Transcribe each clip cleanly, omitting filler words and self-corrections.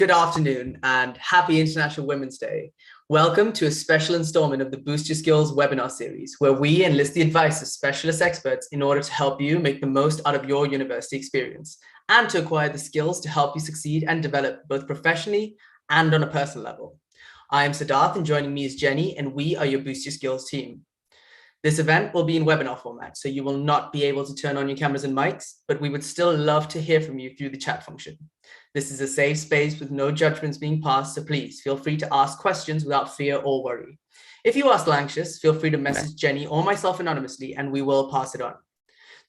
Good afternoon and happy International Women's Day. Welcome to a special installment of the Boost Your Skills webinar series, where we enlist the advice of specialist experts in order to help you make the most out of your university experience and to acquire the skills to help you succeed and develop both professionally and on a personal level. I am Siddharth, and joining me is Jenny, and we are your Boost Your Skills team. This event will be in webinar format, so you will not be able to turn on your cameras and mics, but we would still love to hear from you through the chat function. This is a safe space with no judgments being passed, so please feel free to ask questions without fear or worry. If you are still anxious, feel free to message Jenny or myself anonymously and we will pass it on.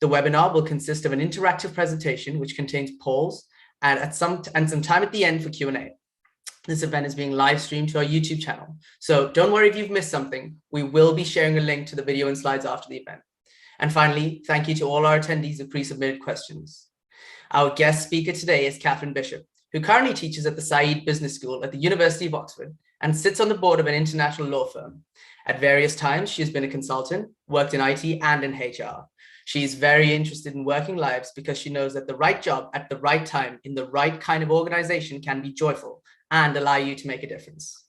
The webinar will consist of an interactive presentation which contains polls and some time at the end for Q&A. This event is being live streamed to our YouTube channel, so don't worry if you've missed something. We will be sharing a link to the video and slides after the event. And finally, thank you to all our attendees who pre-submitted questions. Our guest speaker today is Catherine Bishop, who currently teaches at the Said Business School at the University of Oxford and sits on the board of an international law firm. At various times, she has been a consultant, worked in IT and in HR. She is very interested in working lives because she knows that the right job at the right time in the right kind of organization can be joyful and allow you to make a difference.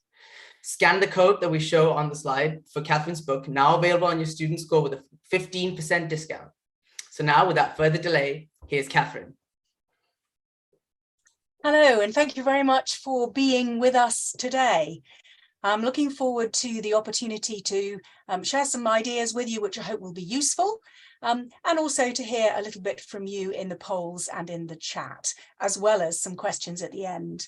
Scan the code that we show on the slide for Catherine's book, now available on your student score with a 15% discount. So now, without further delay, here's Catherine. Hello, and thank you very much for being with us today. I'm looking forward to the opportunity to share some ideas with you, which I hope will be useful, and also to hear a little bit from you in the polls and in the chat, as well as some questions at the end.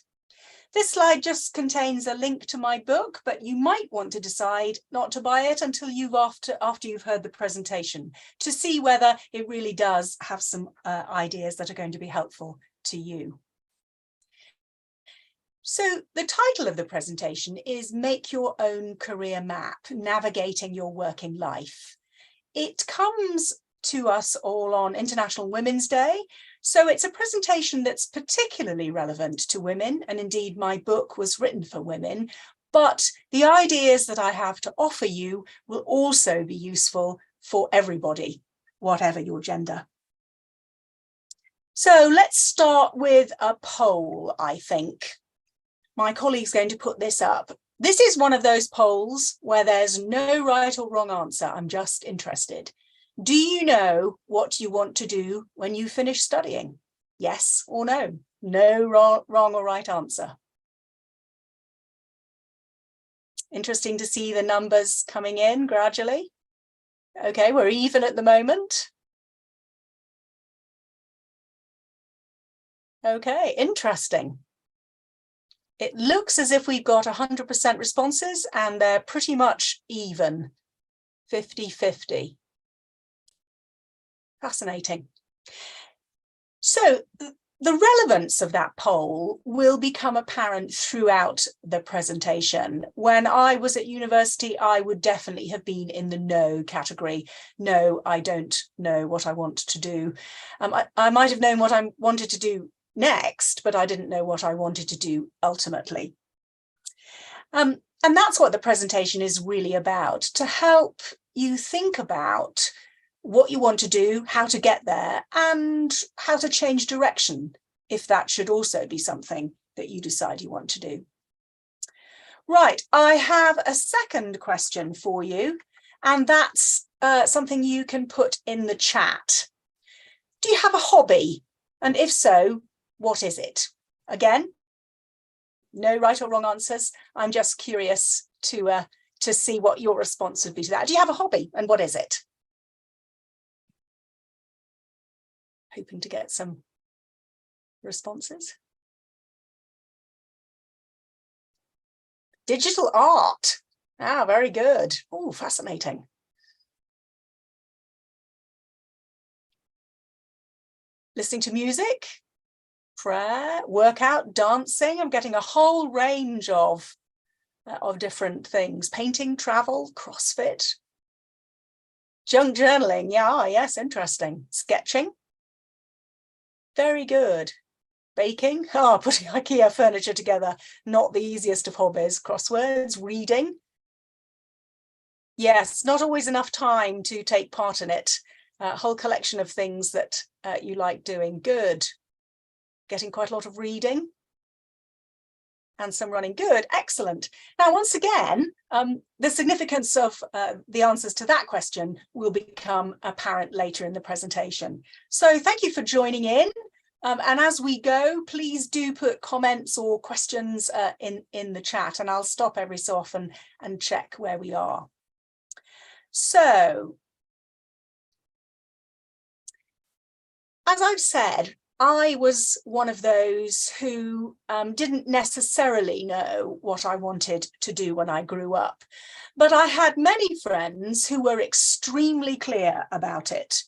This slide just contains a link to my book, but you might want to decide not to buy it until after you've heard the presentation to see whether it really does have some ideas that are going to be helpful to you. So the title of the presentation is Make Your Own Career Map, Navigating Your Working Life. It comes to us all on International Women's Day, so it's a presentation that's particularly relevant to women, and indeed my book was written for women, but the ideas that I have to offer you will also be useful for everybody, whatever your gender. So let's start with a poll, I think. My colleague's going to put this up. This is one of those polls where there's no right or wrong answer. I'm just interested. Do you know what you want to do when you finish studying? Yes or no? No wrong or right answer. Interesting to see the numbers coming in gradually. Okay, we're even at the moment. Okay, interesting. It looks as if we've got 100% responses and they're pretty much even, 50-50. Fascinating. So the relevance of that poll will become apparent throughout the presentation. When I was at university, I would definitely have been in the no category. No, I don't know what I want to do. I might have known what I wanted to do next, but I didn't know what I wanted to do ultimately. And that's what the presentation is really about, to help you think about what you want to do, how to get there, and how to change direction if that should also be something that you decide you want to do. Right, I have a second question for you, and that's something you can put in the chat. Do you have a hobby? And if so, what is it? Again, no right or wrong answers. I'm just curious to see what your response would be to that. Do you have a hobby and what is it? Hoping to get some responses. Digital art. Ah, very good. Oh, fascinating. Listening to music, prayer, workout, dancing. I'm getting a whole range of different things. Painting, travel, CrossFit, junk journaling. Yeah, yes, interesting. Sketching. Very good. Baking. Oh, putting IKEA furniture together. Not the easiest of hobbies. Crosswords, reading. Yes, not always enough time to take part in it. A whole collection of things that you like doing. Good. Getting quite a lot of reading. and some running. Good, excellent. Now, once again, the significance of the answers to that question will become apparent later in the presentation. So thank you for joining in. And as we go, please do put comments or questions in the chat, and I'll stop every so often and check where we are. So, as I've said, I was one of those who didn't necessarily know what I wanted to do when I grew up, but I had many friends who were extremely clear about it.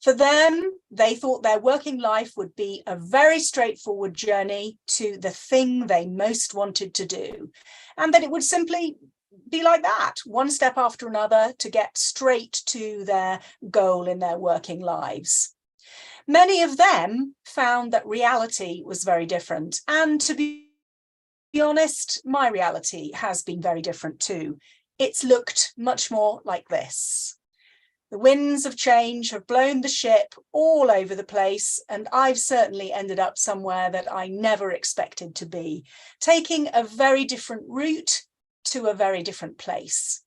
For them, they thought their working life would be a very straightforward journey to the thing they most wanted to do, and that it would simply be like that, one step after another, to get straight to their goal in their working lives. Many of them found that reality was very different. And to be honest, my reality has been very different too. It's looked much more like this. The winds of change have blown the ship all over the place, and I've certainly ended up somewhere that I never expected to be, taking a very different route to a very different place.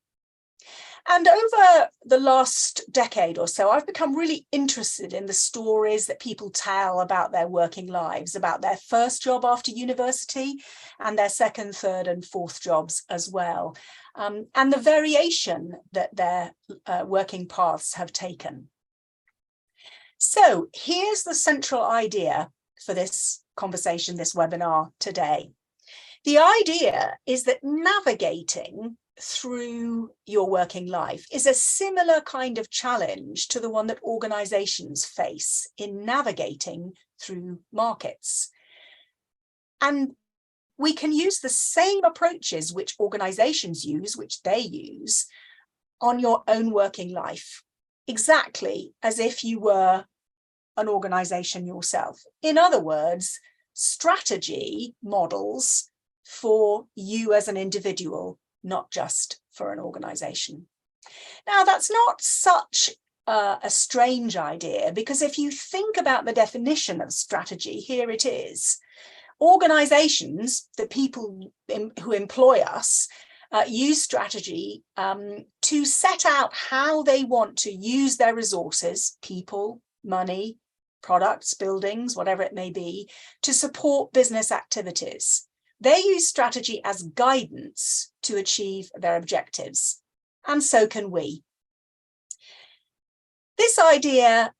And over the last decade or so, I've become really interested in the stories that people tell about their working lives, about their first job after university and their second, third and fourth jobs as well, and the variation that their working paths have taken. So here's the central idea for this conversation, this webinar today. The idea is that navigating through your working life is a similar kind of challenge to the one that organizations face in navigating through markets. And we can use the same approaches which organizations use, which they use, on your own working life, exactly as if you were an organization yourself. In other words, strategy models for you as an individual, not just for an organization. Now, that's not such a strange idea, because if you think about the definition of strategy, here it is. Organizations, the people who employ us, use strategy to set out how they want to use their resources, people, money, products, buildings, whatever it may be, to support business activities. They use strategy as guidance to achieve their objectives, and so can we. This idea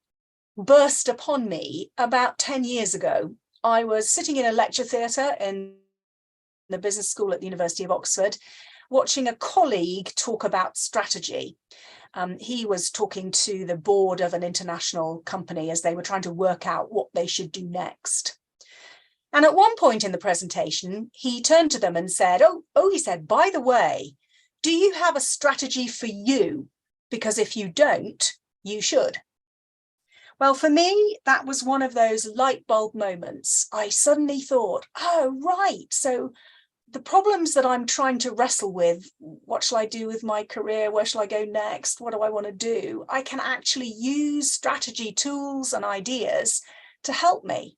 burst upon me about 10 years ago. I was sitting in a lecture theatre in the business school at the University of Oxford, watching a colleague talk about strategy. He was talking to the board of an international company as they were trying to work out what they should do next. And at one point in the presentation, he turned to them and said, he said, by the way, do you have a strategy for you? Because if you don't, you should. Well, for me, that was one of those light bulb moments. I suddenly thought, oh, right. So the problems that I'm trying to wrestle with, what shall I do with my career? Where shall I go next? What do I want to do? I can actually use strategy tools and ideas to help me.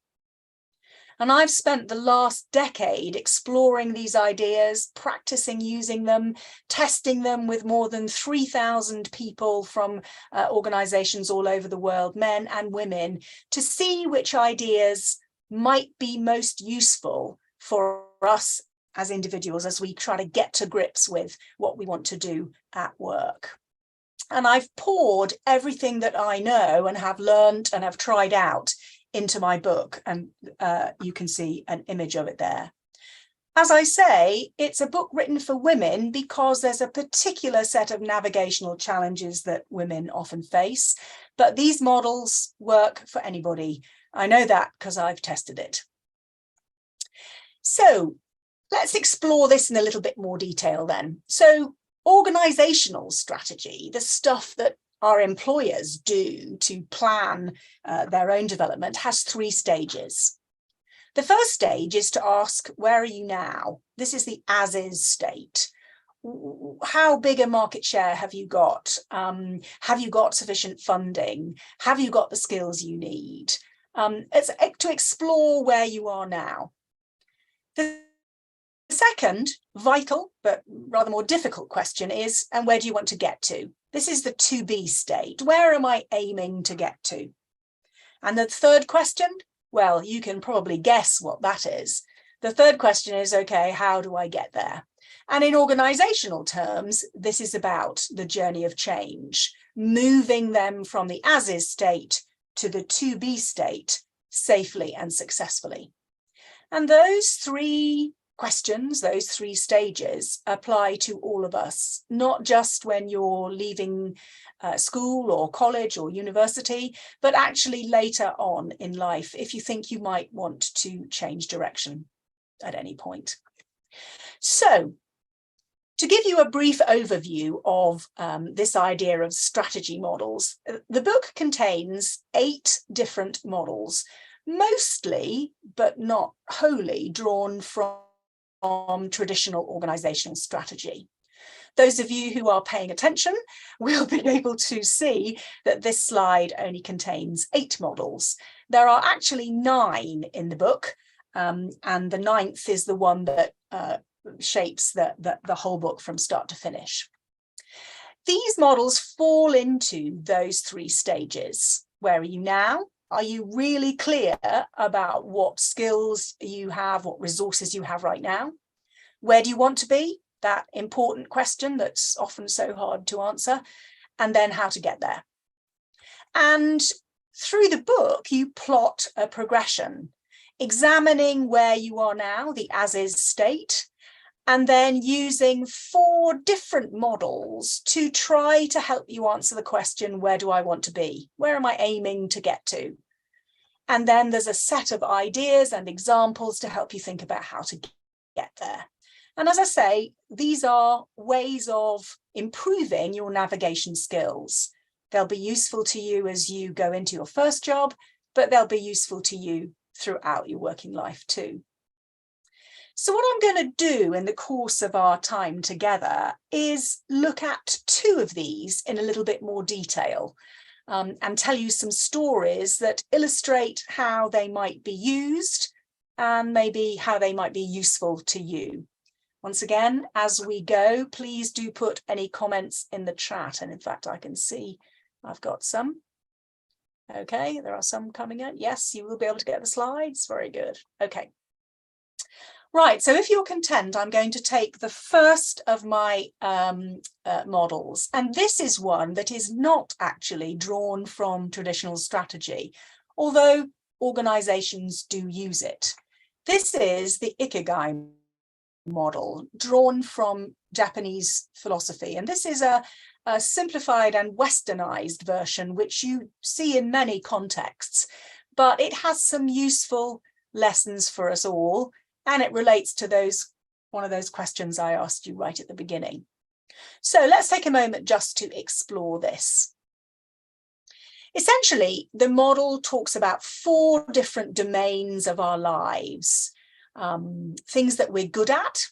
And I've spent the last decade exploring these ideas, practicing using them, testing them with more than 3,000 people from organizations all over the world, men and women, to see which ideas might be most useful for us as individuals as we try to get to grips with what we want to do at work. And I've poured everything that I know and have learned and have tried out into my book, and you can see an image of it there. As I say, it's a book written for women because there's a particular set of navigational challenges that women often face, but these models work for anybody. I know that because I've tested it. So let's explore this in a little bit more detail then. So organizational strategy, the stuff that our employers do to plan their own development, has 3 stages. The first stage is to ask, where are you now? This is the as-is state. How big a market share have you got? Have you got sufficient funding? Have you got the skills you need? It's to explore where you are now. The second vital, but rather more difficult question is, and where do you want to get to? This is the to be state. Where am I aiming to get to? And the third question, well, you can probably guess what that is. The third question is, okay, how do I get there? And in organizational terms, this is about the journey of change, moving them from the as is state to the to be state safely and successfully. And those three questions, those three stages apply to all of us, not just when you're leaving school or college or university, but actually later on in life, if you think you might want to change direction at any point. So, to give you a brief overview of this idea of strategy models, the book contains 8 different models, mostly, but not wholly, drawn from traditional organizational strategy. Those of you who are paying attention will be able to see that this slide only contains 8 models. There are actually 9 in the book, and the 9th is the one that shapes the whole book from start to finish. These models fall into those 3 stages. Where are you now? Are you really clear about what skills you have, what resources you have right now? Where do you want to be? That important question that's often so hard to answer. And then how to get there. And through the book, you plot a progression, examining where you are now, the as-is state, and then using 4 different models to try to help you answer the question, where do I want to be? Where am I aiming to get to? And then there's a set of ideas and examples to help you think about how to get there. And as I say, these are ways of improving your navigation skills. They'll be useful to you as you go into your first job, but they'll be useful to you throughout your working life too. So what I'm going to do in the course of our time together is look at 2 of these in a little bit more detail and tell you some stories that illustrate how they might be used and maybe how they might be useful to you. Once again, as we go, please do put any comments in the chat. And in fact, I can see I've got some. Okay, there are some coming in. Yes, you will be able to get the slides. Very good. Okay. Right, so if you're content, I'm going to take the first of my models. And this is one that is not actually drawn from traditional strategy, although organizations do use it. This is the Ikigai model, drawn from Japanese philosophy. And this is a simplified and westernized version, which you see in many contexts, but it has some useful lessons for us all. And it relates to one of those questions I asked you right at the beginning. So let's take a moment just to explore this. Essentially, the model talks about 4 different domains of our lives. Things that we're good at,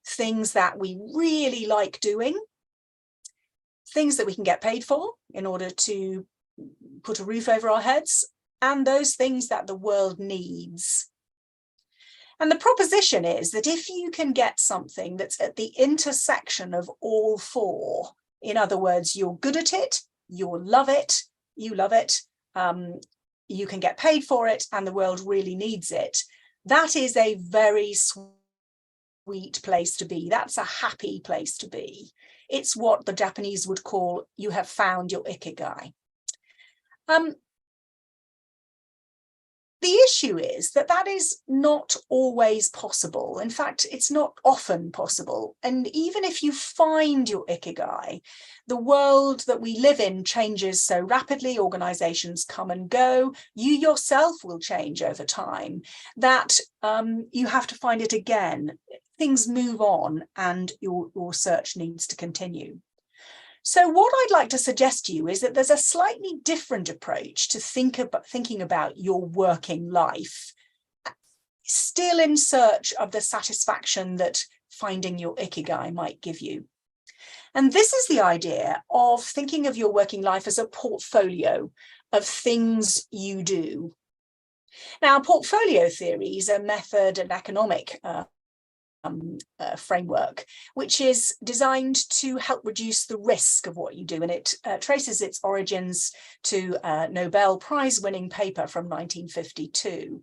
things that we really like doing, things that we can get paid for in order to put a roof over our heads, and those things that the world needs. And the proposition is that if you can get something that's at the intersection of all 4, in other words, you're good at it, you love it, you can get paid for it, and the world really needs it, that is a very sweet place to be. That's a happy place to be. It's what the Japanese would call, you have found your Ikigai. The issue is that that is not always possible. In fact, it's not often possible. And even if you find your Ikigai, the world that we live in changes so rapidly, organizations come and go, you yourself will change over time, that you have to find it again. Things move on and your search needs to continue. So what I'd like to suggest to you is that there's a slightly different approach to thinking about your working life, still in search of the satisfaction that finding your Ikigai might give you. And this is the idea of thinking of your working life as a portfolio of things you do. Now, portfolio theory is a method, an economic framework, which is designed to help reduce the risk of what you do. And it traces its origins to a Nobel Prize-winning paper from 1952.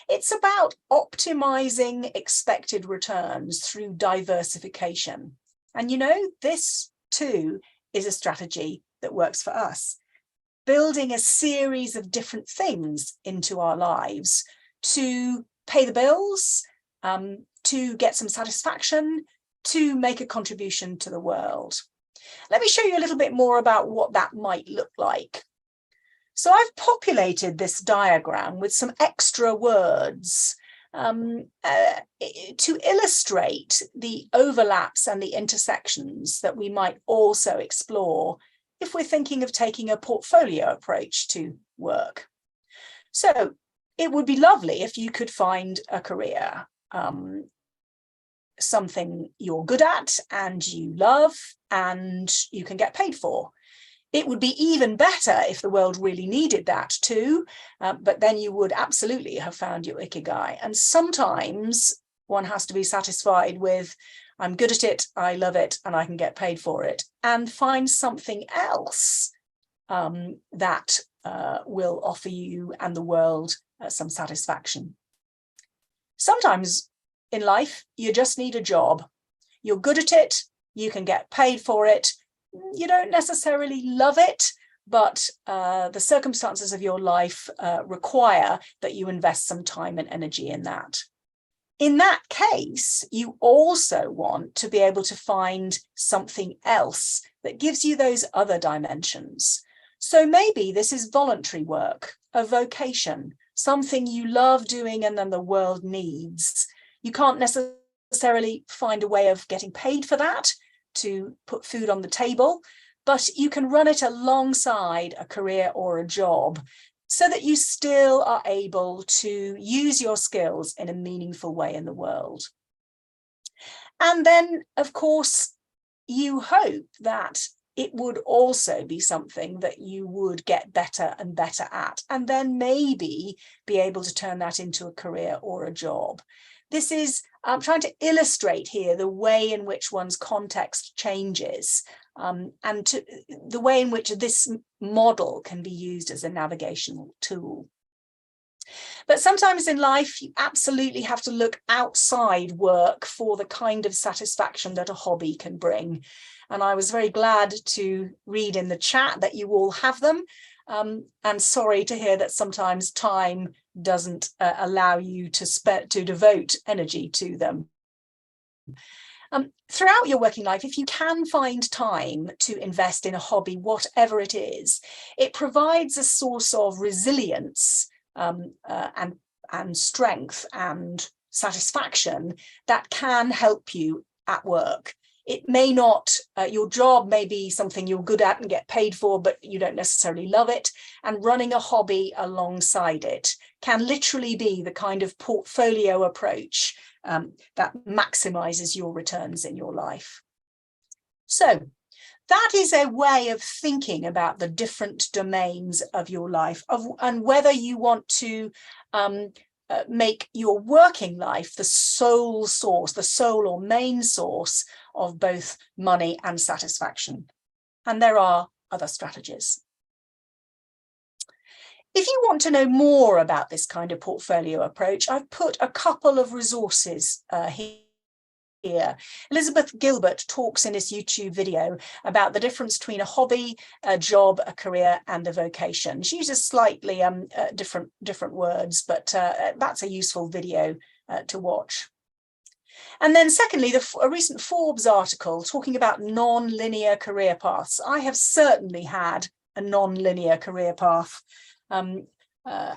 It's about optimizing expected returns through diversification. And you know, this too is a strategy that works for us. Building a series of different things into our lives to pay the bills, to get some satisfaction, to make a contribution to the world. Let me show you a little bit more about what that might look like. So I've populated this diagram with some extra words to illustrate the overlaps and the intersections that we might also explore if we're thinking of taking a portfolio approach to work. So it would be lovely if you could find a career, something you're good at and you love and you can get paid for. It would be even better if the world really needed that too, but then you would absolutely have found your ikigai. And sometimes one has to be satisfied with, I'm good at it, I love it, and I can get paid for it, and find something else that will offer you and the world some satisfaction. Sometimes in life, you just need a job. You're good at it, you can get paid for it, you don't necessarily love it, but the circumstances of your life require that you invest some time and energy in that. In that case, you also want to be able to find something else that gives you those other dimensions. So maybe this is voluntary work, a vocation, something you love doing and then the world needs. You can't necessarily find a way of getting paid for that to put food on the table, but you can run it alongside a career or a job so that you still are able to use your skills in a meaningful way in the world. And then, of course, you hope that it would also be something that you would get better and better at, and then maybe be able to turn that into a career or a job. This is trying to illustrate here the way in which one's context changes and the way in which this model can be used as a navigational tool. But sometimes in life, you absolutely have to look outside work for the kind of satisfaction that a hobby can bring. And I was very glad to read in the chat that you all have them. And sorry to hear that sometimes time doesn't allow you to devote energy to them. Throughout your working life, if you can find time to invest in a hobby, whatever it is, it provides a source of resilience and strength and satisfaction that can help you at work. It may not, your job may be something you're good at and get paid for, but you don't necessarily love it. And running a hobby alongside it can literally be the kind of portfolio approach that maximizes your returns in your life. So that is a way of thinking about the different domains of your life and whether you want to make your working life the sole source, the sole or main source of both money and satisfaction. And there are other strategies. If you want to know more about this kind of portfolio approach, I've put a couple of resources here. Elizabeth Gilbert talks in this YouTube video about the difference between a hobby, a job, a career, and a vocation. She uses slightly different words, but that's a useful video to watch. And then secondly, a recent Forbes article talking about non-linear career paths. I have certainly had a non-linear career path.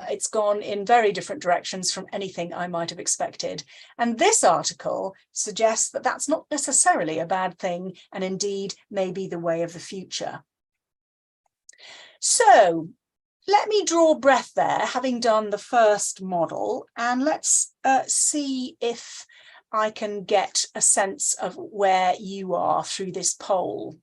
It's gone in very different directions from anything I might have expected. And this article suggests that that's not necessarily a bad thing, and indeed may be the way of the future. So let me draw breath there, having done the first model, and let's see if I can get a sense of where you are through this poll.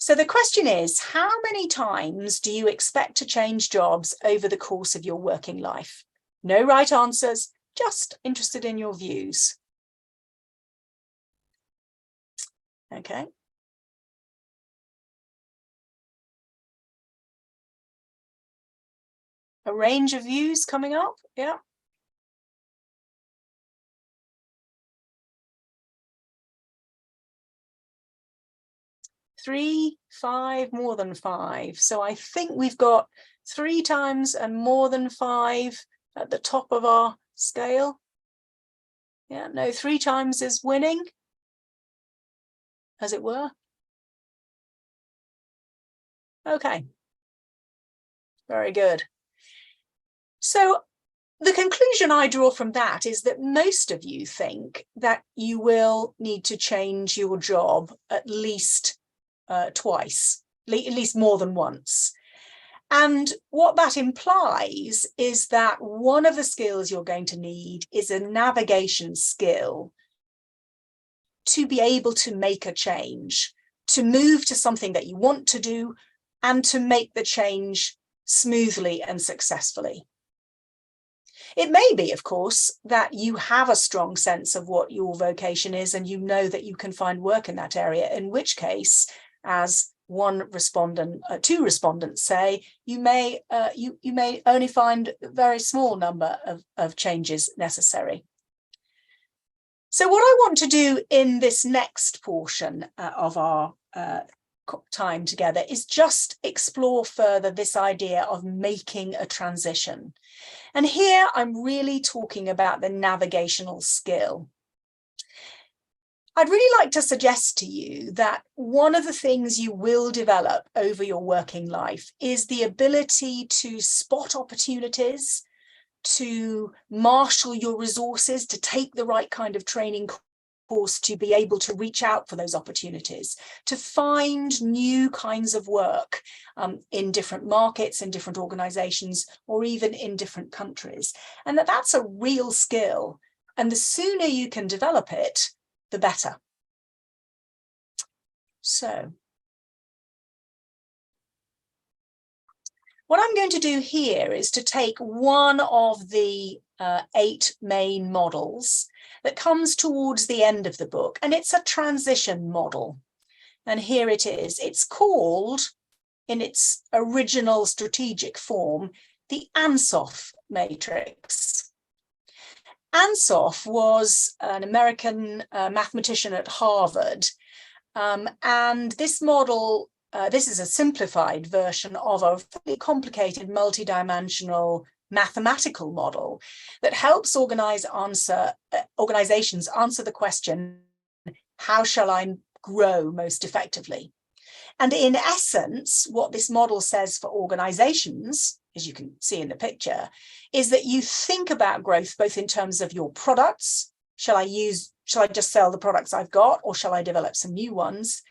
So the question is, how many times do you expect to change jobs over the course of your working life? No right answers, just interested in your views. Okay. A range of views coming up, yeah. Three, five, more than five. So I think we've got 3 times and more than 5 at the top of our scale. Yeah, no, 3 times is winning, as it were. Okay, very good. So the conclusion I draw from that is that most of you think that you will need to change your job at least twice, at least more than once. And what that implies is that one of the skills you're going to need is a navigation skill to be able to make a change, to move to something that you want to do, and to make the change smoothly and successfully. It may be, of course, that you have a strong sense of what your vocation is and you know that you can find work in that area, in which case, as one respondent, 2 respondents say, you may only find a very small number of changes necessary. So what I want to do in this next portion of our time together is just explore further this idea of making a transition. And here I'm really talking about the navigational skill. I'd really like to suggest to you that one of the things you will develop over your working life is the ability to spot opportunities, to marshal your resources, to take the right kind of training course to be able to reach out for those opportunities, to find new kinds of work in different markets, in different organizations, or even in different countries. And that's a real skill. And the sooner you can develop it, the better. So what I'm going to do here is to take one of the 8 main models that comes towards the end of the book, and it's a transition model. And here it is. It's called, in its original strategic form, the Ansoff matrix. Ansoff was an American mathematician at Harvard, and this model, this is a simplified version of a fairly complicated multidimensional mathematical model that helps organizations answer the question, how shall I grow most effectively? And in essence, what this model says for organizations, as you can see in the picture, is that you think about growth both in terms of your products. Shall I just sell the products I've got, or shall I develop some new ones?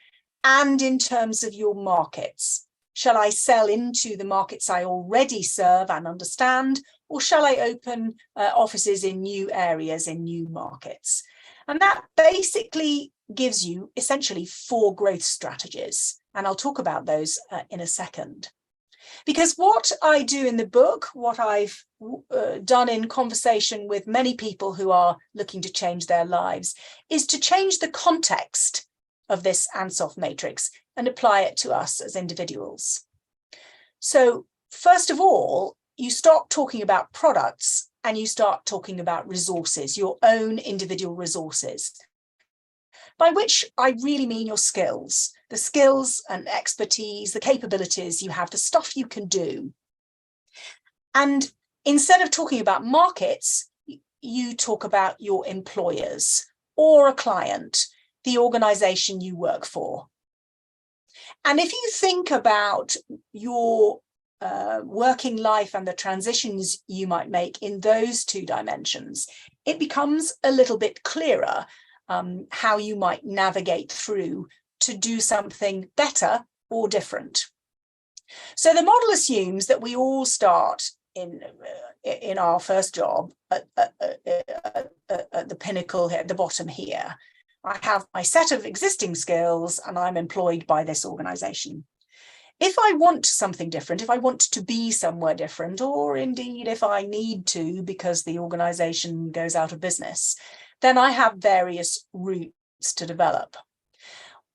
And in terms of your markets. Shall I sell into the markets I already serve and understand, or shall I open offices in new areas, in new markets? And that basically gives you essentially 4 growth strategies. And I'll talk about those in a second. Because what I do in the book, what I've done in conversation with many people who are looking to change their lives, is to change the context of this Ansoff matrix and apply it to us as individuals. So first of all, you stop talking about products and you start talking about resources, your own individual resources, by which I really mean your skills, the skills and expertise, the capabilities you have, the stuff you can do. And instead of talking about markets, you talk about your employers or a client, the organization you work for. And if you think about your working life and the transitions you might make in those 2 dimensions, it becomes a little bit clearer how you might navigate through to do something better or different. So the model assumes that we all start in our first job at the pinnacle here, at the bottom here. I have my set of existing skills and I'm employed by this organization. If I want something different, if I want to be somewhere different, or indeed if I need to because the organization goes out of business, then I have various routes to develop.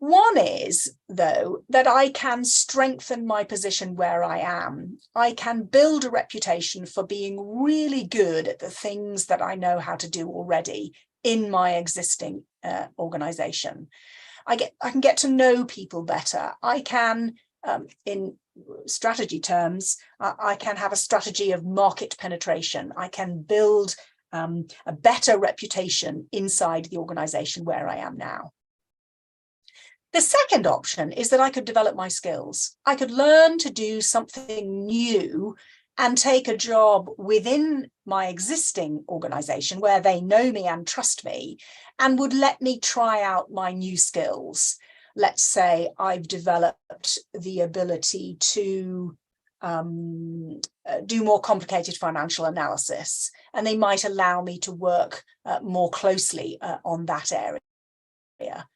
One is, though, that I can strengthen my position where I am. I can build a reputation for being really good at the things that I know how to do already in my existing organization. I can get to know people better. I can, in strategy terms, I can have a strategy of market penetration. I can build a better reputation inside the organization where I am now. The second option is that I could develop my skills. I could learn to do something new and take a job within my existing organization where they know me and trust me and would let me try out my new skills. Let's say I've developed the ability to do more complicated financial analysis, and they might allow me to work more closely on that area.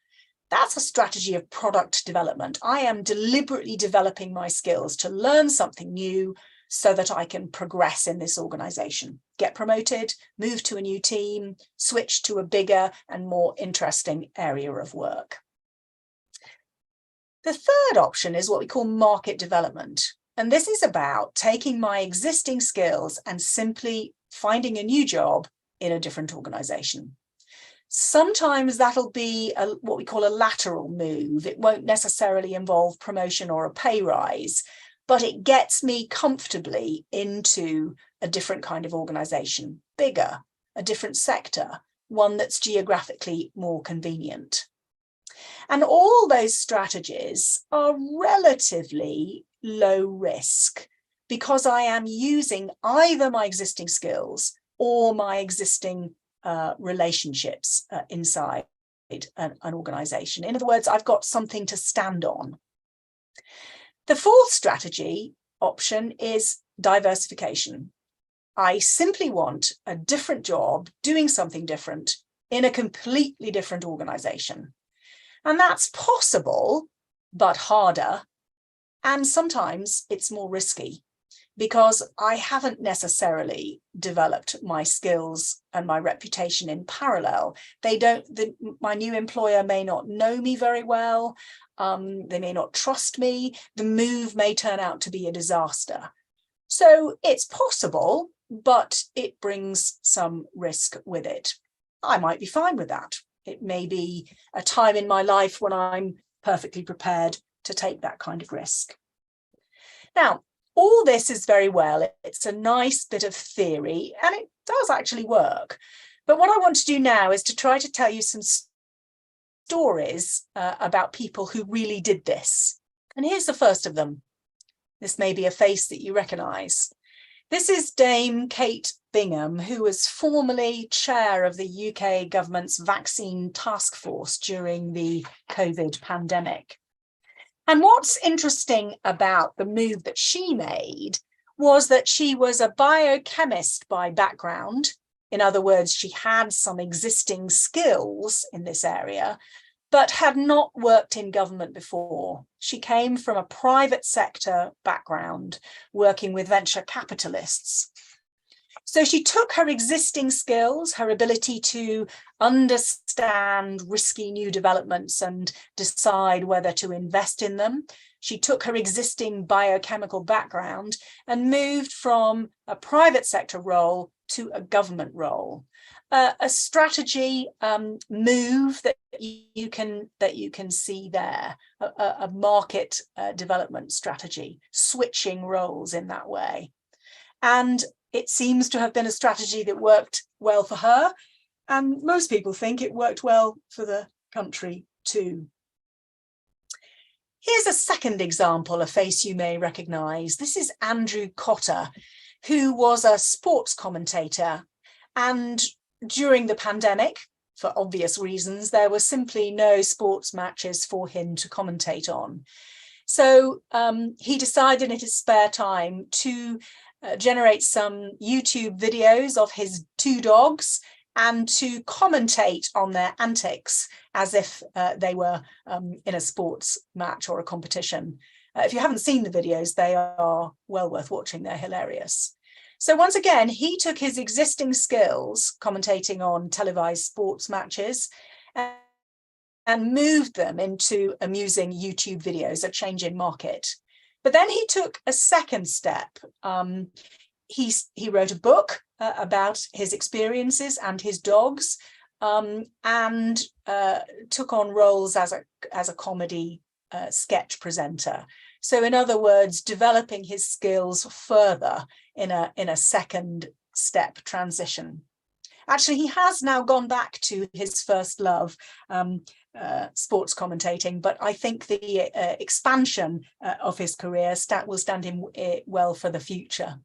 That's a strategy of product development. I am deliberately developing my skills to learn something new so that I can progress in this organization, get promoted, move to a new team, switch to a bigger and more interesting area of work. The third option is what we call market development. And this is about taking my existing skills and simply finding a new job in a different organization. Sometimes that'll be what we call a lateral move. It won't necessarily involve promotion or a pay rise, but it gets me comfortably into a different kind of organization, bigger, a different sector, one that's geographically more convenient. And all those strategies are relatively low risk because I am using either my existing skills or my existing relationships inside an organization. In other words, I've got something to stand on. The fourth strategy option is diversification. I simply want a different job, doing something different in a completely different organization. And that's possible, but harder. And sometimes it's more risky, because I haven't necessarily developed my skills and my reputation in parallel. My new employer may not know me very well. They may not trust me. The move may turn out to be a disaster. So it's possible, but it brings some risk with it. I might be fine with that. It may be a time in my life when I'm perfectly prepared to take that kind of risk. Now, all this is very well. It's a nice bit of theory, and it does actually work. But what I want to do now is to try to tell you some stories about people who really did this. And here's the first of them. This may be a face that you recognise. This is Dame Kate Bingham, who was formerly chair of the UK government's vaccine task force during the COVID pandemic. And what's interesting about the move that she made was that she was a biochemist by background. In other words, she had some existing skills in this area, but had not worked in government before. She came from a private sector background, working with venture capitalists. So she took her existing skills, her ability to understand risky new developments and decide whether to invest in them. She took her existing biochemical background and moved from a private sector role to a government role. A strategy move that you can see there, a market development strategy, switching roles in that way. And it seems to have been a strategy that worked well for her, and most people think it worked well for the country too. Here's a second example, a face you may recognise. This is Andrew Cotter, who was a sports commentator, and during the pandemic, for obvious reasons, there were simply no sports matches for him to commentate on. So he decided in his spare time to generate some YouTube videos of his two dogs and to commentate on their antics as if they were in a sports match or a competition. If you haven't seen the videos, they are well worth watching. They're hilarious. So once again, he took his existing skills commentating on televised sports matches and moved them into amusing YouTube videos, a changing market. But then he took a second step. He wrote a book about his experiences and his dogs, and took on roles as a comedy sketch presenter. So in other words, developing his skills further in a second step transition. Actually, he has now gone back to his first love, sports commentating, but I think the expansion of his career will stand him well for the future.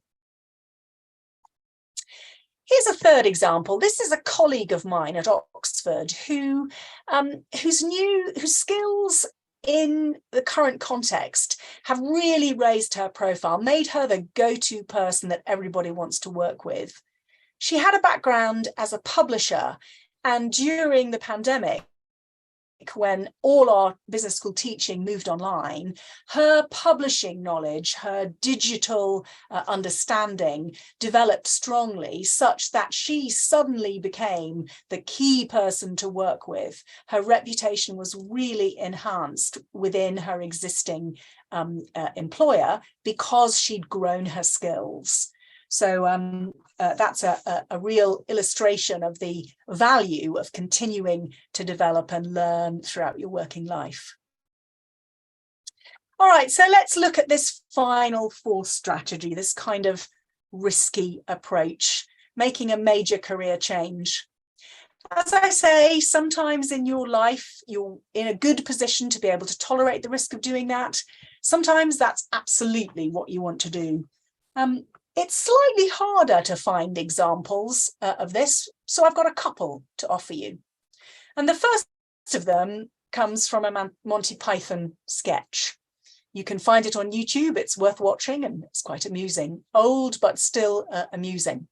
Here's a third example. This is a colleague of mine at Oxford whose skills in the current context have really raised her profile, made her the go-to person that everybody wants to work with. She had a background as a publisher, and during the pandemic, when all our business school teaching moved online, her publishing knowledge, her digital understanding developed strongly, such that she suddenly became the key person to work with. Her reputation was really enhanced within her existing employer because she'd grown her skills. So that's a real illustration of the value of continuing to develop and learn throughout your working life. All right, so let's look at this final fourth strategy, this kind of risky approach, making a major career change. As I say, sometimes in your life, you're in a good position to be able to tolerate the risk of doing that. Sometimes that's absolutely what you want to do. It's slightly harder to find examples of this, so I've got a couple to offer you. And the first of them comes from a Monty Python sketch. You can find it on YouTube. It's worth watching and it's quite amusing. Old, but still amusing.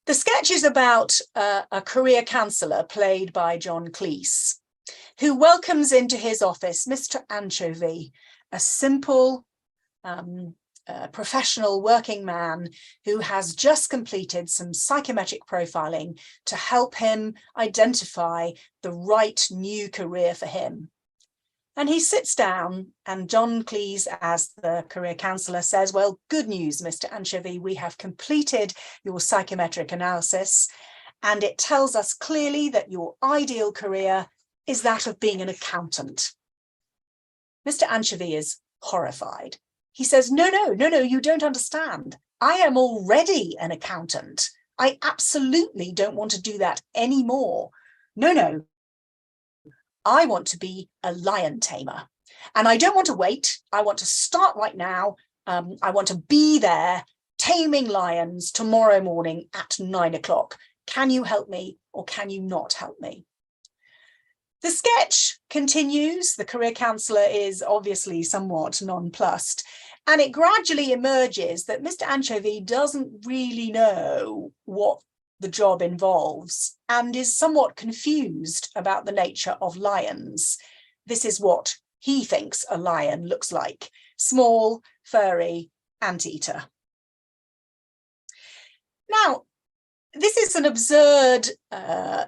The sketch is about a career counsellor played by John Cleese, who welcomes into his office Mr. Anchovy, a simple, professional working man who has just completed some psychometric profiling to help him identify the right new career for him. And he sits down, and John Cleese, as the career counsellor, says, well, good news, Mr. Anchovy, we have completed your psychometric analysis, and it tells us clearly that your ideal career is that of being an accountant. Mr. Anchovy is horrified. He says, no, you don't understand. I am already an accountant. I absolutely don't want to do that anymore. No, I want to be a lion tamer. And I don't want to wait. I want to start right now. I want to be there taming lions tomorrow morning at 9 o'clock. Can you help me or can you not help me? The sketch continues. The career counsellor is obviously somewhat nonplussed, and it gradually emerges that Mr. Anchovy doesn't really know what the job involves and is somewhat confused about the nature of lions. This is what he thinks a lion looks like: small, furry, anteater. Now, this is an absurd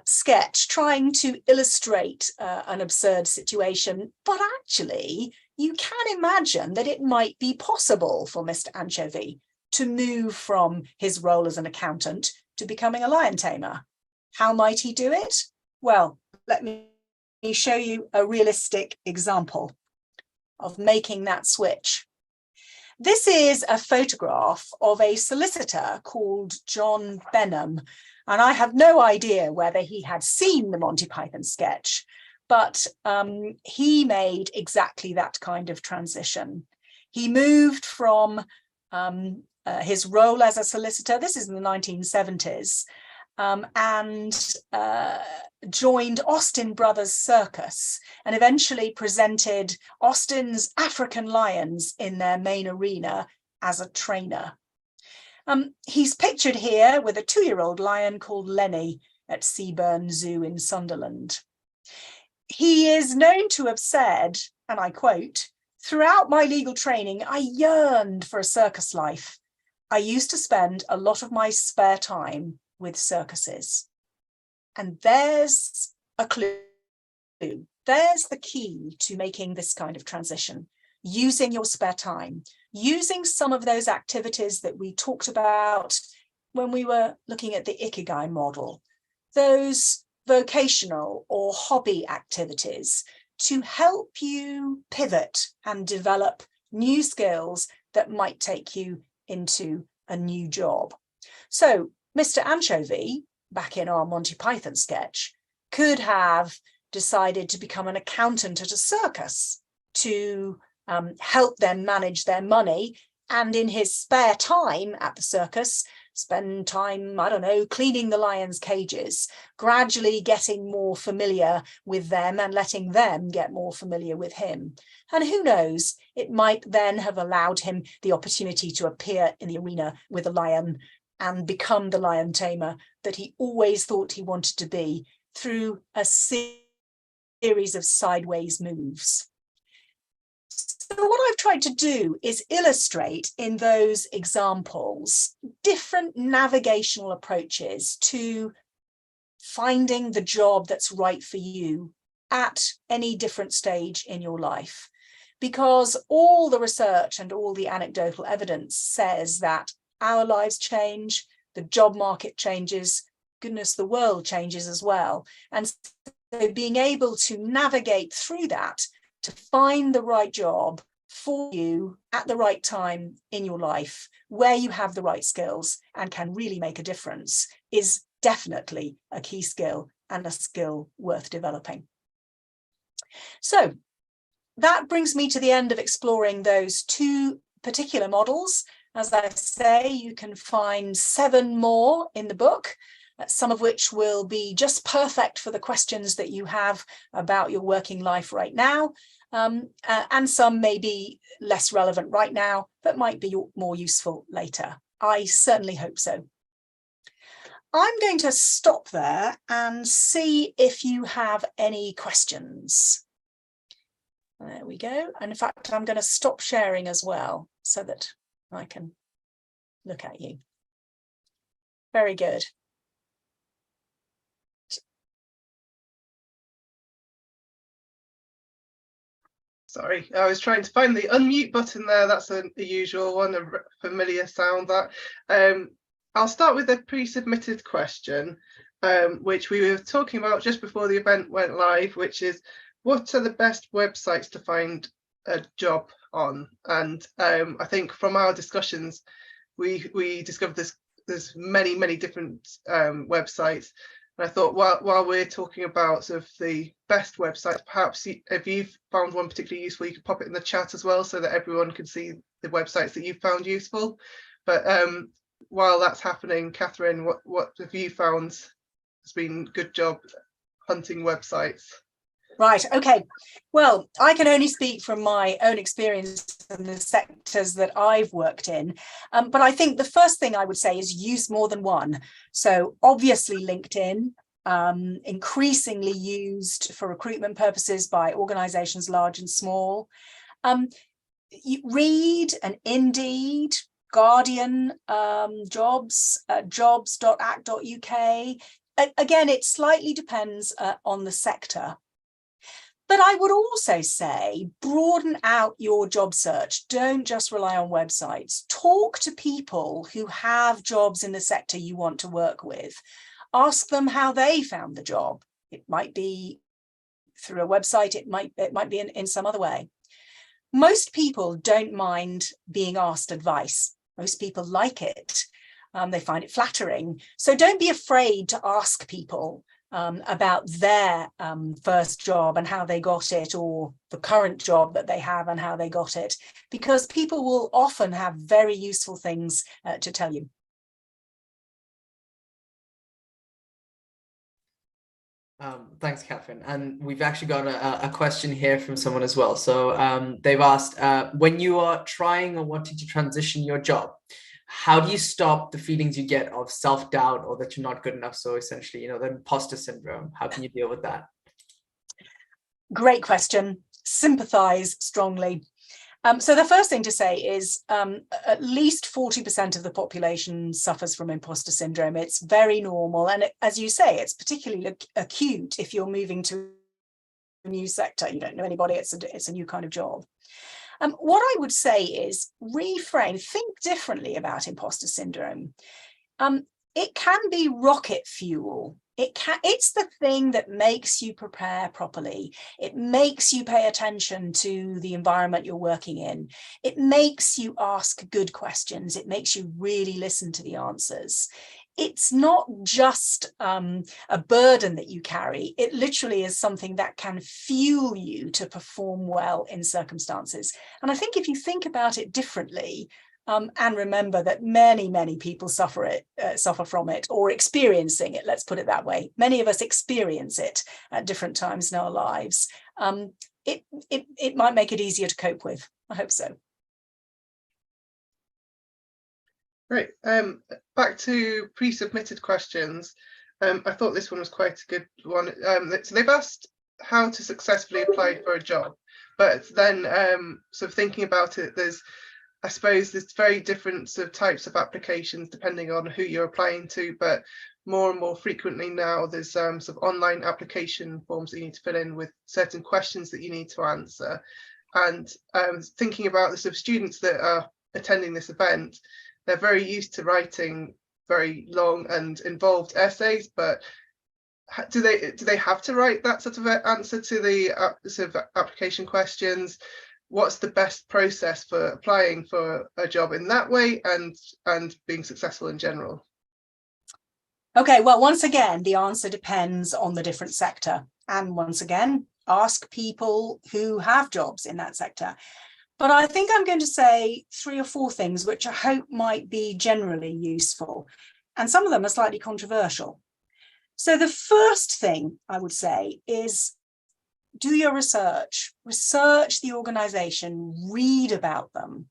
sketch trying to illustrate an absurd situation, but actually you can imagine that it might be possible for Mr. Anchovy to move from his role as an accountant to becoming a lion tamer. How might he do it? Well, let me show you a realistic example of making that switch. This is a photograph of a solicitor called John Benham, and I have no idea whether he had seen the Monty Python sketch, but he made exactly that kind of transition. He moved from his role as a solicitor, this is in the 1970s, and joined Austin Brothers Circus and eventually presented Austin's African lions in their main arena as a trainer. He's pictured here with a 2-year-old lion called Lenny at Seaburn Zoo in Sunderland. He is known to have said, and I quote, "Throughout my legal training, I yearned for a circus life. I used to spend a lot of my spare time with circuses." And there's a clue there's the key to making this kind of transition. Using your spare time, using some of those activities that we talked about when we were looking at the Ikigai model, those vocational or hobby activities to help you pivot and develop new skills that might take you into a new job. So Mr. Anchovy, back in our Monty Python sketch, could have decided to become an accountant at a circus to help them manage their money, and in his spare time at the circus spend time, I don't know, cleaning the lions' cages, gradually getting more familiar with them and letting them get more familiar with him. And who knows, it might then have allowed him the opportunity to appear in the arena with a lion and become the lion tamer that he always thought he wanted to be through a series of sideways moves. So what I've tried to do is illustrate in those examples different navigational approaches to finding the job that's right for you at any different stage in your life. Because all the research and all the anecdotal evidence says that our lives change, the job market changes, goodness, the world changes as well. And so being able to navigate through that to find the right job for you at the right time in your life, where you have the right skills and can really make a difference, is definitely a key skill and a skill worth developing. So that brings me to the end of exploring those two particular models. As I say, you can find 7 more in the book, some of which will be just perfect for the questions that you have about your working life right now. And some may be less relevant right now, but might be more useful later. I certainly hope so. I'm going to stop there and see if you have any questions. There we go. And in fact, I'm going to stop sharing as well so that I can look at you. Very good. Sorry, I was trying to find the unmute button there. That's a usual one, a familiar sound that. I'll start with a pre-submitted question, which we were talking about just before the event went live, which is, what are the best websites to find a job on? And I think from our discussions, we discovered there's many different websites. And I thought, while we're talking about sort of the best websites, perhaps if you've found one particularly useful, you could pop it in the chat as well so that everyone can see the websites that you've found useful. But while that's happening, Catherine, what have you found has been good job hunting websites? Right, okay. Well, I can only speak from my own experience in the sectors that I've worked in. But I think the first thing I would say is use more than one. So obviously LinkedIn, increasingly used for recruitment purposes by organizations large and small. Read and Indeed, Guardian, Jobs, jobs.act.uk. Again, it slightly depends on the sector. But I would also say broaden out your job search. Don't just rely on websites. Talk to people who have jobs in the sector you want to work with. Ask them how they found the job. It might be through a website, it might be in some other way. Most people don't mind being asked advice. Most people like it. They find it flattering. So don't be afraid to ask people about their first job and how they got it, or the current job that they have and how they got it, because people will often have very useful things to tell you. Thanks, Catherine. And we've actually got a question here from someone as well. So they've asked, when you are trying or wanting to transition your job, how do you stop the feelings you get of self-doubt or that you're not good enough? So essentially, the imposter syndrome, how can you deal with that? Great question. Sympathize strongly. So the first thing to say is at least 40% of the population suffers from imposter syndrome. It's very normal. And as you say, it's particularly acute if you're moving to new sector, you don't know anybody, it's a new kind of job. What I would say is reframe, think differently about imposter syndrome. It can be rocket fuel. It's the thing that makes you prepare properly. It makes you pay attention to the environment you're working in. It makes you ask good questions. It makes you really listen to the answers. It's not just a burden that you carry. It literally is something that can fuel you to perform well in circumstances. And I think if you think about it differently, and remember that many people suffer from it, or experiencing it, let's put it that way. Many of us experience it at different times in our lives. It might make it easier to cope with. I hope so. Great. Back to pre-submitted questions. I thought this one was quite a good one. So they've asked how to successfully apply for a job, but then sort of thinking about it, I suppose there's very different sort of types of applications depending on who you're applying to, but more and more frequently now there's sort of online application forms that you need to fill in with certain questions that you need to answer. And thinking about the sort of students that are attending this event, they're very used to writing very long and involved essays, but do they have to write that sort of answer to the sort of application questions? What's the best process for applying for a job in that way and being successful in general? Okay, well, once again, the answer depends on the different sector. And once again, ask people who have jobs in that sector. But I think I'm going to say 3 or 4 things which I hope might be generally useful. And some of them are slightly controversial. So the first thing I would say is do your research the organization, read about them,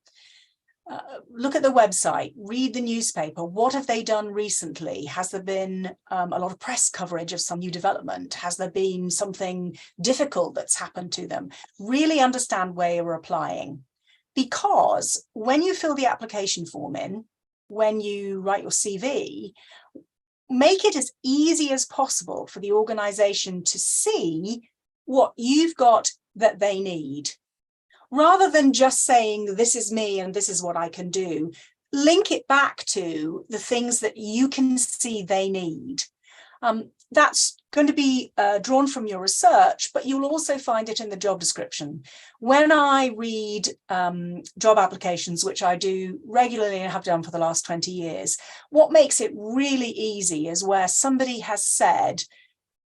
look at the website, read the newspaper. What have they done recently? Has there been a lot of press coverage of some new development? Has there been something difficult that's happened to them? Really understand where you're applying, because when you fill the application form in, when you write your CV, make it as easy as possible for the organization to see what you've got that they need. Rather than just saying, this is me and this is what I can do, link it back to the things that you can see they need. That's going to be drawn from your research, but you'll also find it in the job description. When I read job applications, which I do regularly and have done for the last 20 years, what makes it really easy is where somebody has said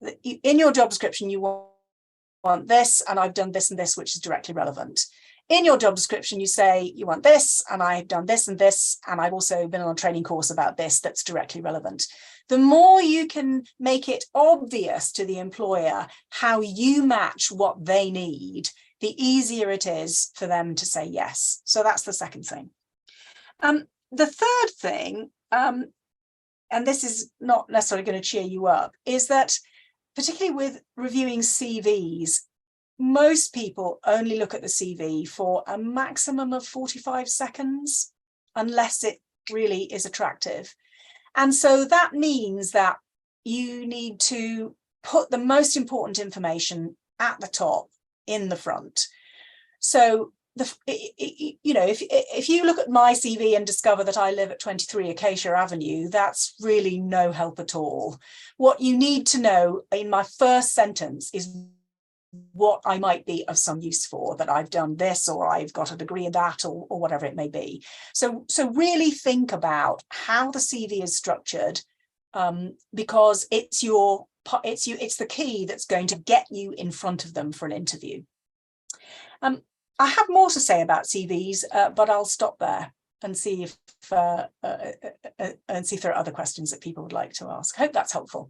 that in your job description, you want this, and I've done this and this, which is directly relevant. In your job description, you say you want this, and I've done this and this, and I've also been on a training course about this that's directly relevant. The more you can make it obvious to the employer how you match what they need, the easier it is for them to say yes. So that's the second thing. The third thing, and this is not necessarily going to cheer you up, is that particularly with reviewing CVs, most people only look at the CV for a maximum of 45 seconds, unless it really is attractive. And so that means that you need to put the most important information at the top in the front. So if you look at my CV and discover that I live at 23 Acacia Avenue, that's really no help at all. What you need to know in my first sentence is what I might be of some use for, that I've done this, or I've got a degree in that, or whatever it may be. So really think about how the CV is structured, because it's the key that's going to get you in front of them for an interview. I have more to say about CVs, but I'll stop there and see if there are other questions that people would like to ask. I hope that's helpful.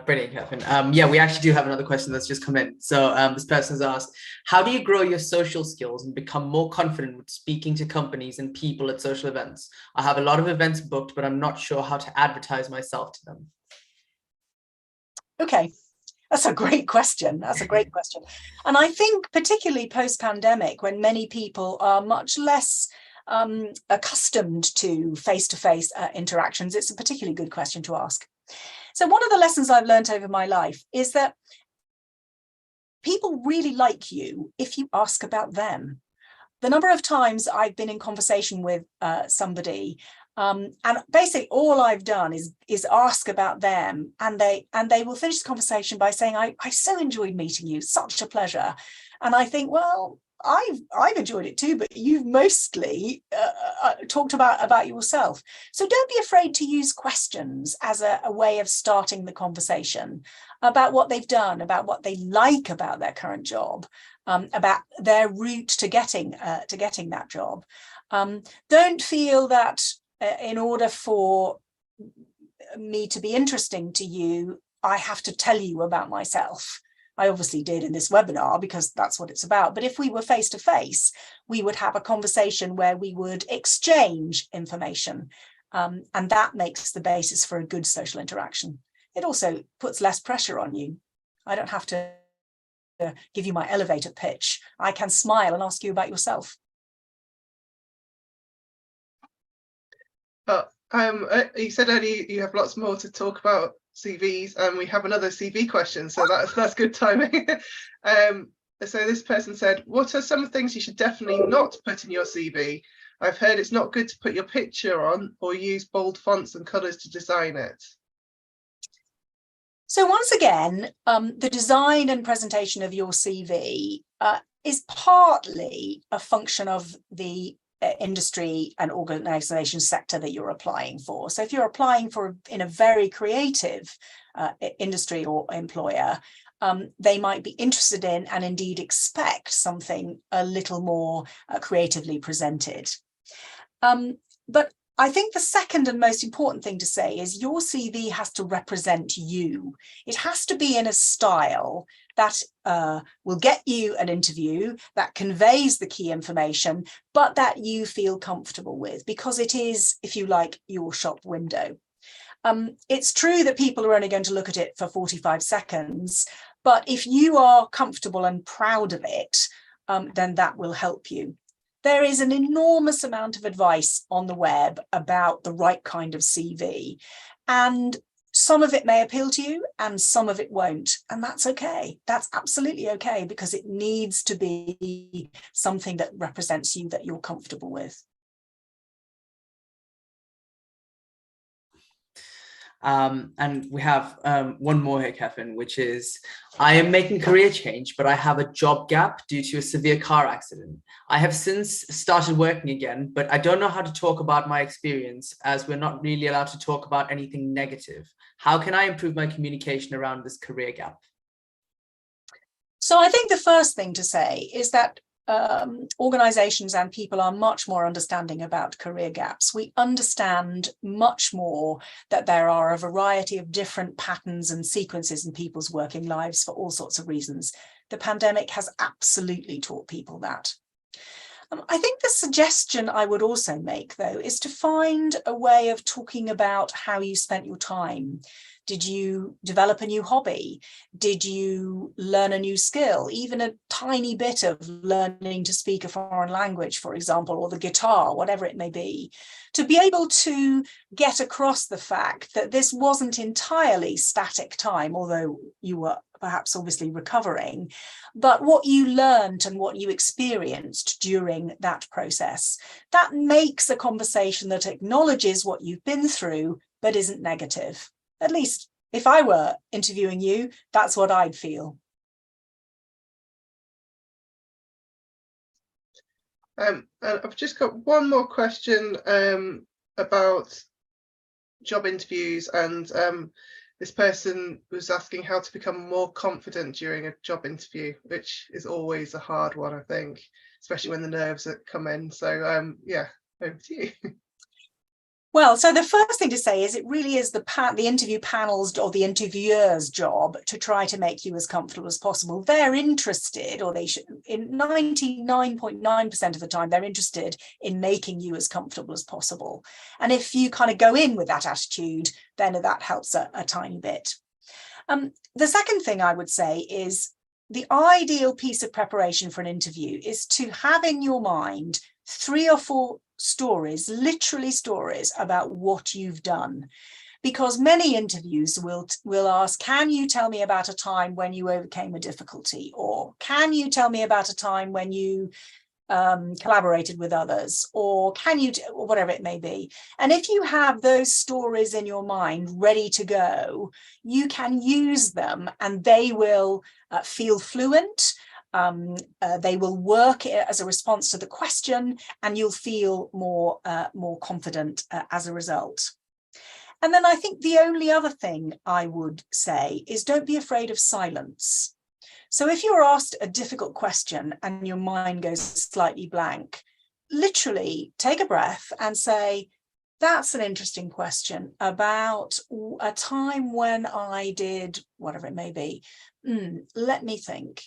Brilliant, Catherine. Yeah, we actually do have another question that's just come in. So this person has asked, how do you grow your social skills and become more confident with speaking to companies and people at social events? I have a lot of events booked, but I'm not sure how to advertise myself to them. Okay. That's a great question. That's a great question. And I think particularly post-pandemic, when many people are much less accustomed to face-to-face interactions, it's a particularly good question to ask. So one of the lessons I've learned over my life is that people really like you if you ask about them. The number of times I've been in conversation with somebody, and basically all I've done is ask about them, and they will finish the conversation by saying, I so enjoyed meeting you, such a pleasure. And I think, well, I've enjoyed it too, but you've mostly talked about yourself. So don't be afraid to use questions as a way of starting the conversation about what they've done, about what they like about their current job, about their route to getting that job. Don't feel that in order for me to be interesting to you, I have to tell you about myself. I obviously did in this webinar because that's what it's about. But if we were face to face, we would have a conversation where we would exchange information. And that makes the basis for a good social interaction. It also puts less pressure on you. I don't have to give you my elevator pitch. I can smile and ask you about yourself. You said earlier you have lots more to talk about CVs, and we have another CV question, so that's good timing. So this person said, what are some things you should definitely not put in your CV? I've heard it's not good to put your picture on or use bold fonts and colours to design it. So once again, the design and presentation of your CV is partly a function of the industry and organization sector that you're applying for. So if you're applying for in a very creative industry or employer, they might be interested in and indeed expect something a little more creatively presented. But I think the second and most important thing to say is your CV has to represent you. It has to be in a style that will get you an interview, that conveys the key information, but that you feel comfortable with, because it is, if you like, your shop window. It's true that people are only going to look at it for 45 seconds, but if you are comfortable and proud of it, then that will help you. There is an enormous amount of advice on the web about the right kind of CV, and some of it may appeal to you and some of it won't, and that's okay. That's absolutely okay, because it needs to be something that represents you, that you're comfortable with. And we have one more here, Kevin, which is, I am making career change, but I have a job gap due to a severe car accident. I have since started working again, but I don't know how to talk about my experience, as we're not really allowed to talk about anything negative. How can I improve my communication around this career gap? So I think the first thing to say is that organizations and people are much more understanding about career gaps. We understand much more that there are a variety of different patterns and sequences in people's working lives for all sorts of reasons. The pandemic has absolutely taught people that. I think the suggestion I would also make, though, is to find a way of talking about how you spent your time. Did you develop a new hobby? Did you learn a new skill? Even a tiny bit of learning to speak a foreign language, for example, or the guitar, whatever it may be, to be able to get across the fact that this wasn't entirely static time, although you were perhaps obviously recovering, but what you learned and what you experienced during that process. That makes a conversation that acknowledges what you've been through, but isn't negative. At least if I were interviewing you, that's what I'd feel. I've just got one more question about job interviews, and this person was asking how to become more confident during a job interview, which is always a hard one, I think, especially when the nerves come in. So yeah, over to you. Well, so the first thing to say is it really is the interview panel's or the interviewer's job to try to make you as comfortable as possible. They're interested, or they should, in 99.9% of the time, they're interested in making you as comfortable as possible. And if you kind of go in with that attitude, then that helps a tiny bit. The second thing I would say is the ideal piece of preparation for an interview is to have in your mind 3 or 4 stories, literally stories about what you've done. because many interviews will ask, can you tell me about a time when you overcame a difficulty? Or can you tell me about a time when you collaborated with others? Or can you, or whatever it may be. And if you have those stories in your mind ready to go, you can use them and they will feel fluent. They will work as a response to the question, and you'll feel more confident as a result. And then I think the only other thing I would say is don't be afraid of silence. So if you're asked a difficult question and your mind goes slightly blank, literally take a breath and say, that's an interesting question about a time when I did whatever it may be. Let me think.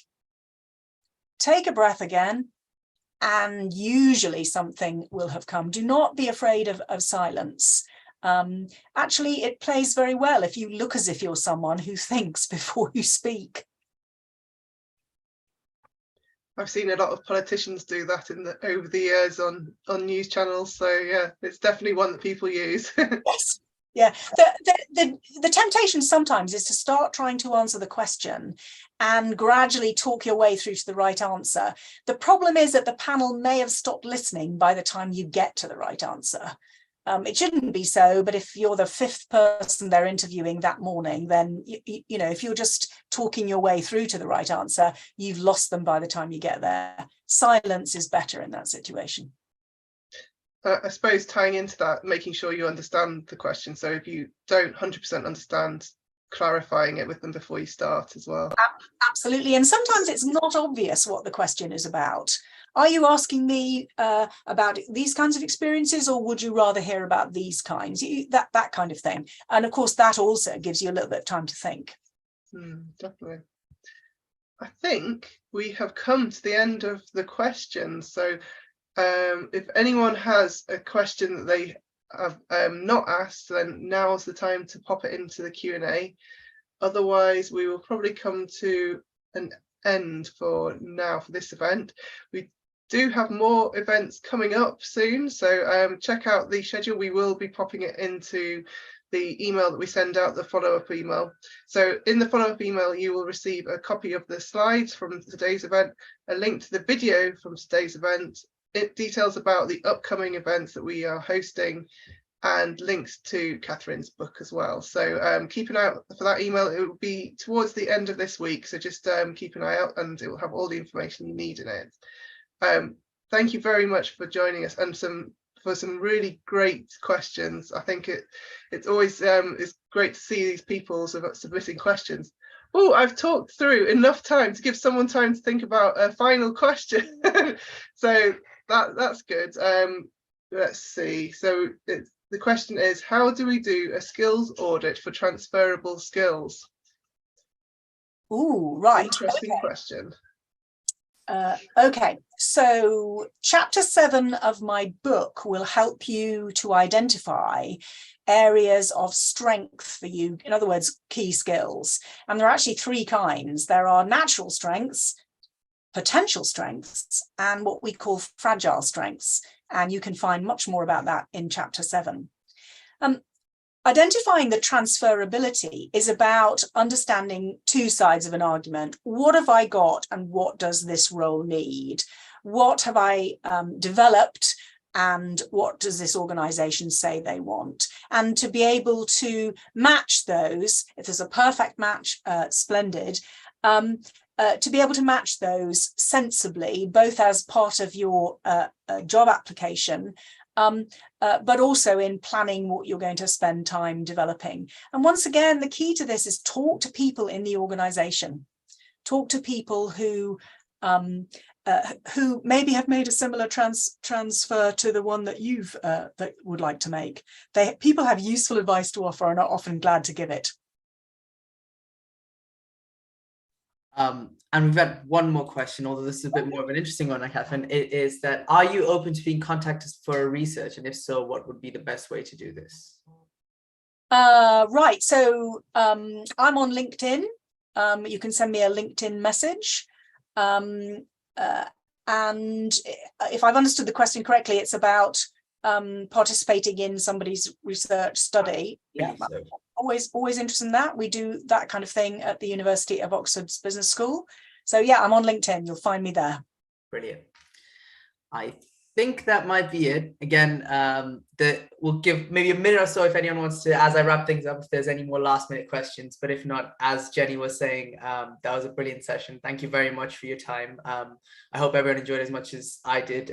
Take a breath again, and usually something will have come. Do not be afraid of silence. Actually, it plays very well if you look as if you're someone who thinks before you speak. I've seen a lot of politicians do that over the years on news channels. So yeah, it's definitely one that people use. Yes. Yeah, the temptation sometimes is to start trying to answer the question and gradually talk your way through to the right answer. The problem is that the panel may have stopped listening by the time you get to the right answer. It shouldn't be so, but if you're the fifth person they're interviewing that morning, then, you know, if you're just talking your way through to the right answer, you've lost them by the time you get there. Silence is better in that situation. I suppose tying into that, making sure you understand the question. So if you don't 100% understand, clarifying it with them before you start as well. Absolutely. And sometimes it's not obvious what the question is about. Are you asking me about these kinds of experiences, or would you rather hear about these kinds? That kind of thing. And of course, that also gives you a little bit of time to think. Definitely. I think we have come to the end of the questions. So if anyone has a question that they have not asked, then now's the time to pop it into the Q&A. Otherwise, we will probably come to an end for now for this event. We do have more events coming up soon, so check out the schedule. We will be popping it into the email that we send out, the follow-up email. So in the follow-up email, you will receive a copy of the slides from today's event, a link to the video from today's event, details about the upcoming events that we are hosting, and links to Catherine's book as well. So keep an eye out for that email. It will be towards the end of this week, so just keep an eye out and it will have all the information you need in it. Thank you very much for joining us, and for some really great questions. I think it's always it's great to see these people submitting questions. Oh, I've talked through enough time to give someone time to think about a final question. So that's good. Let's see. So the question is, how do we do a skills audit for transferable skills? Ooh, right. Interesting question. Okay, so chapter 7 of my book will help you to identify areas of strength for you, in other words, key skills. And there are actually 3 kinds. There are natural strengths, potential strengths, and what we call fragile strengths. And you can find much more about that in chapter 7. Identifying the transferability is about understanding 2 sides of an argument. What have I got and what does this role need? What have I developed and what does this organization say they want? And to be able to match those, if there's a perfect match, splendid. To be able to match those sensibly, both as part of your job application, but also in planning what you're going to spend time developing. And once again, the key to this is talk to people in the organization. Talk to people who maybe have made a similar transfer to the one that you've that would like to make. People have useful advice to offer and are often glad to give it. And we've got one more question, although this is a bit more of an interesting one, Catherine. It is that, are you open to being contacted for research? And if so, what would be the best way to do this? Right, so I'm on LinkedIn. You can send me a LinkedIn message. And if I've understood the question correctly, it's about participating in somebody's research study. Yeah, So, always interested in that. We do that kind of thing at the University of Oxford's Business School. So yeah, I'm on LinkedIn. You'll find me there. brilliant. I think that might be it. Again, we'll give maybe a minute or so if anyone wants to, as I wrap things up, if there's any more last minute questions. But if not, as Jenny was saying, that was a brilliant session. Thank you very much for your time. I hope everyone enjoyed as much as I did.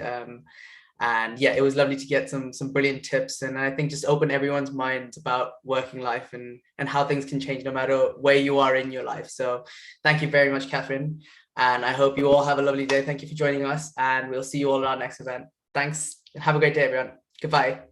And yeah, it was lovely to get some brilliant tips, and I think just open everyone's minds about working life and how things can change no matter where you are in your life. So thank you very much, Catherine. And I hope you all have a lovely day. Thank you for joining us, and we'll see you all at our next event. Thanks. Have a great day, everyone. Goodbye.